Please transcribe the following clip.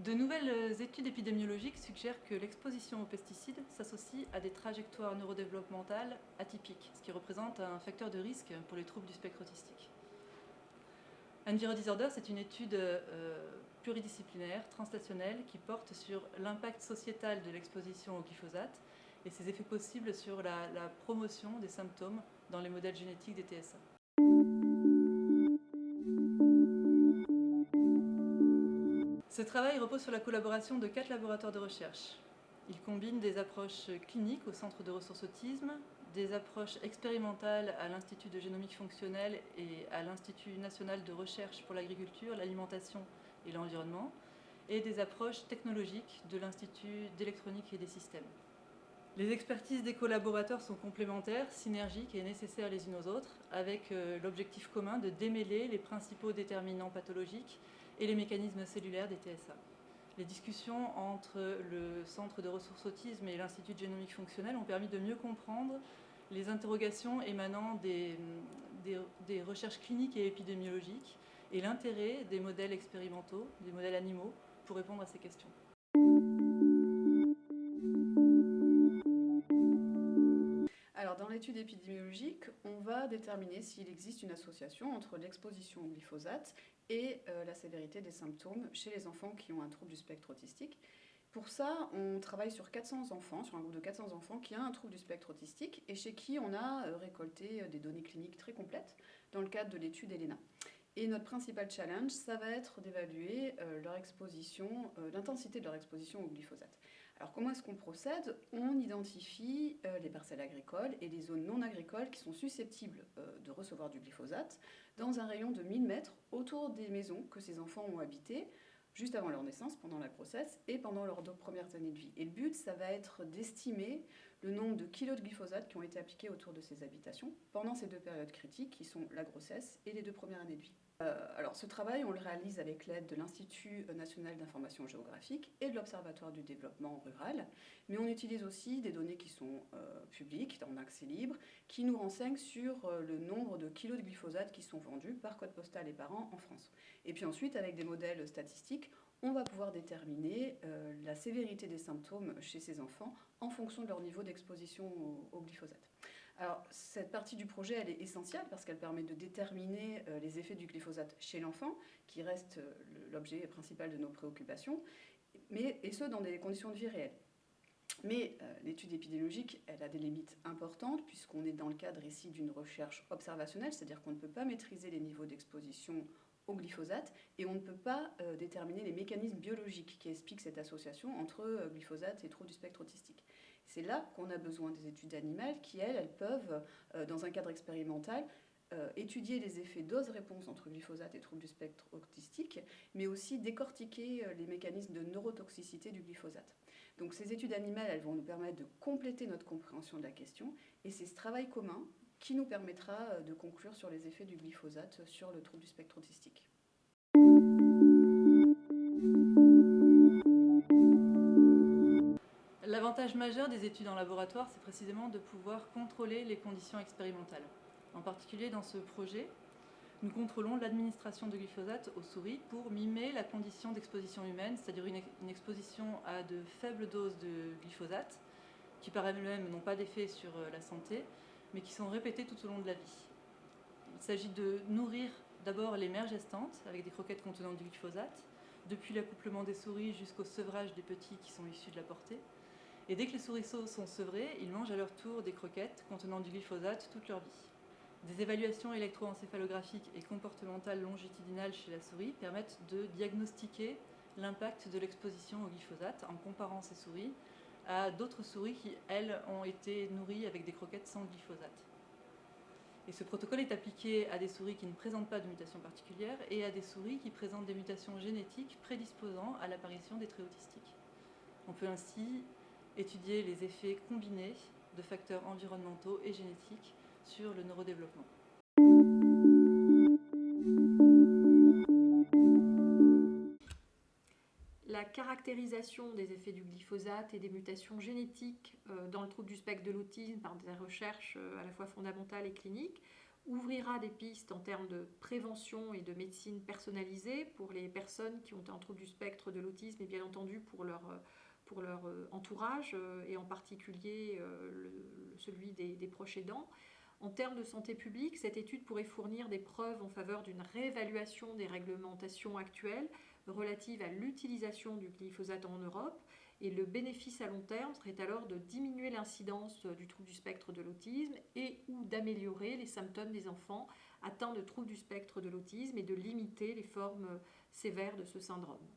De nouvelles études épidémiologiques suggèrent que l'exposition aux pesticides s'associe à des trajectoires neurodéveloppementales atypiques, ce qui représente un facteur de risque pour les troubles du spectre autistique. EnviroDisorders, c'est une étude pluridisciplinaire, transstationnelle, qui porte sur l'impact sociétal de l'exposition au glyphosate et ses effets possibles sur la promotion des symptômes dans les modèles génétiques des TSA. Ce travail repose sur la collaboration de 4 laboratoires de recherche. Il combine des approches cliniques au Centre de ressources autisme, des approches expérimentales à l'Institut de génomique fonctionnelle et à l'Institut national de recherche pour l'agriculture, l'alimentation et l'environnement, et des approches technologiques de l'Institut d'électronique et des systèmes. Les expertises des collaborateurs sont complémentaires, synergiques et nécessaires les unes aux autres, avec l'objectif commun de démêler les principaux déterminants pathologiques et les mécanismes cellulaires des TSA. Les discussions entre le Centre de ressources autisme et l'Institut de génomique fonctionnelle ont permis de mieux comprendre les interrogations émanant des recherches cliniques et épidémiologiques et l'intérêt des modèles expérimentaux, des modèles animaux, pour répondre à ces questions. Alors, dans l'étude épidémiologique, on va déterminer s'il existe une association entre l'exposition au glyphosate et la sévérité des symptômes chez les enfants qui ont un trouble du spectre autistique. Pour ça, on travaille sur 400 enfants, sur un groupe de 400 enfants qui a un trouble du spectre autistique et chez qui on a récolté des données cliniques très complètes dans le cadre de l'étude ELENA. Et notre principal challenge, ça va être d'évaluer l'intensité de leur exposition au glyphosate. Alors comment est-ce qu'on procède ? On identifie les parcelles agricoles et les zones non agricoles qui sont susceptibles de recevoir du glyphosate dans un rayon de 1000 mètres autour des maisons que ces enfants ont habitées juste avant leur naissance, pendant la grossesse et pendant leurs 2 premières années de vie. Et le but, ça va être d'estimer le nombre de kilos de glyphosate qui ont été appliqués autour de ces habitations pendant ces 2 périodes critiques qui sont la grossesse et les 2 premières années de vie. Alors ce travail, on le réalise avec l'aide de l'Institut national d'information géographique et de l'Observatoire du développement rural, mais on utilise aussi des données qui sont publiques, en accès libre, qui nous renseignent sur le nombre de kilos de glyphosate qui sont vendus par code postal et par an en France. Et puis ensuite, avec des modèles statistiques, on va pouvoir déterminer la sévérité des symptômes chez ces enfants en fonction de leur niveau d'exposition au glyphosate. Alors, cette partie du projet, elle est essentielle parce qu'elle permet de déterminer les effets du glyphosate chez l'enfant, qui reste l'objet principal de nos préoccupations, et ce, dans des conditions de vie réelles. Mais l'étude épidémiologique, elle a des limites importantes puisqu'on est dans le cadre ici d'une recherche observationnelle, c'est-à-dire qu'on ne peut pas maîtriser les niveaux d'exposition au glyphosate et on ne peut pas déterminer les mécanismes biologiques qui expliquent cette association entre glyphosate et troubles du spectre autistique. C'est là qu'on a besoin des études animales qui, elles peuvent, dans un cadre expérimental, étudier les effets dose-réponse entre glyphosate et troubles du spectre autistique, mais aussi décortiquer les mécanismes de neurotoxicité du glyphosate. Donc ces études animales, elles vont nous permettre de compléter notre compréhension de la question, et c'est ce travail commun qui nous permettra de conclure sur les effets du glyphosate sur le trouble du spectre autistique. L'avantage majeur des études en laboratoire, c'est précisément de pouvoir contrôler les conditions expérimentales. En particulier dans ce projet, nous contrôlons l'administration de glyphosate aux souris pour mimer la condition d'exposition humaine, c'est-à-dire une exposition à de faibles doses de glyphosate, qui par elles-mêmes n'ont pas d'effet sur la santé, mais qui sont répétées tout au long de la vie. Il s'agit de nourrir d'abord les mères gestantes avec des croquettes contenant du glyphosate, depuis l'accouplement des souris jusqu'au sevrage des petits qui sont issus de la portée. Et dès que les souriceaux sont sevrés, ils mangent à leur tour des croquettes contenant du glyphosate toute leur vie. Des évaluations électroencéphalographiques et comportementales longitudinales chez la souris permettent de diagnostiquer l'impact de l'exposition au glyphosate en comparant ces souris à d'autres souris qui, elles, ont été nourries avec des croquettes sans glyphosate. Et ce protocole est appliqué à des souris qui ne présentent pas de mutation particulière et à des souris qui présentent des mutations génétiques prédisposant à l'apparition des traits autistiques. On peut ainsi étudier les effets combinés de facteurs environnementaux et génétiques sur le neurodéveloppement. La caractérisation des effets du glyphosate et des mutations génétiques dans le trouble du spectre de l'autisme par des recherches à la fois fondamentales et cliniques ouvrira des pistes en termes de prévention et de médecine personnalisée pour les personnes qui ont un trouble du spectre de l'autisme et bien entendu pour leur entourage et en particulier celui des proches aidants. En termes de santé publique, cette étude pourrait fournir des preuves en faveur d'une réévaluation des réglementations actuelles relatives à l'utilisation du glyphosate en Europe. Et le bénéfice à long terme serait alors de diminuer l'incidence du trouble du spectre de l'autisme et ou d'améliorer les symptômes des enfants atteints de troubles du spectre de l'autisme et de limiter les formes sévères de ce syndrome.